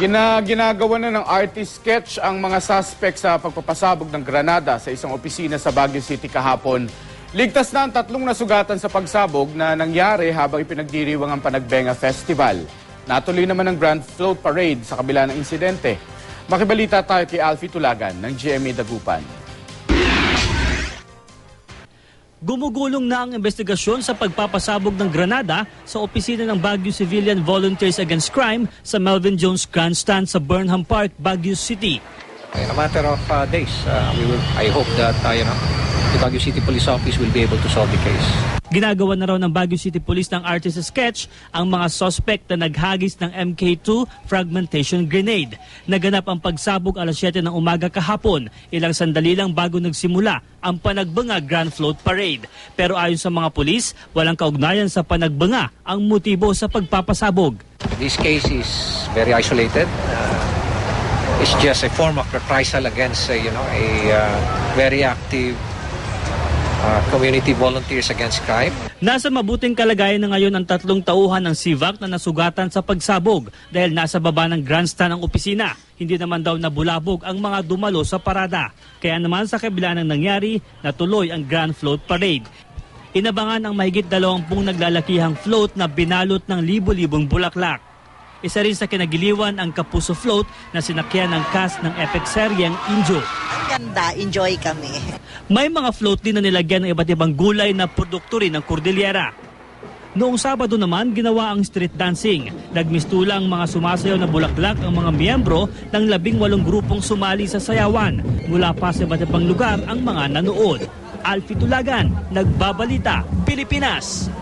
Ginagawa na ng artist sketch ang mga suspect sa pagpapasabog ng granada sa isang opisina sa Baguio City kahapon. Ligtas na ang 3 nasugatan sa pagsabog na nangyari habang ipinagdiriwang ang Panagbenga Festival. Natuloy naman ang Grand Float Parade sa kabila ng insidente. Makibalita tayo kay Alfie Tulagan ng GMA Dagupan. Gumugulong na ang investigasyon sa pagpapasabog ng granada sa opisina ng Baguio Civilian Volunteers Against Crime sa Melvin Jones Grandstand sa Burnham Park, Baguio City. In a matter of days, I hope that the Baguio City Police Office will be able to solve the case. Ginagawa na raw ng Baguio City Police ng artist sketch ang mga suspect na naghagis ng MK2 fragmentation grenade. Naganap ang pagsabog alas 7 ng umaga kahapon, ilang sandali lang bago nagsimula ang Panagbenga Grand Float Parade. Pero ayon sa mga pulis, walang kaugnayan sa Panagbenga ang motibo sa pagpapasabog. This case is very isolated. It's just a form of reprisal against a very active community volunteers against crime. Nasa mabuting kalagayan na ngayon ang 3 tauhan ng CIVAC na nasugatan sa pagsabog dahil nasa baba ng grandstand ang opisina. Hindi naman daw nabulabog ang mga dumalo sa parada. Kaya naman sa kabila ng nangyari, natuloy ang Grand Float Parade. Inabangan ang mahigit 20 naglalakihang float na binalot ng libo-libong bulaklak. Isa rin sa kinagiliwan ang Kapuso Float na sinakyan ng cast ng epic seryeng Injo. Ang ganda, enjoy kami. May mga float din na nilagyan ng iba't ibang gulay na produkto rin ng Cordillera. Noong Sabado naman, ginawa ang street dancing. Nagmistulang mga sumasayaw na bulaklak ang mga miyembro ng 18 grupong sumali sa sayawan. Mula pa sa iba't ibang lugar ang mga nanood. Alfie Tulagan, Nagbabalita, Pilipinas.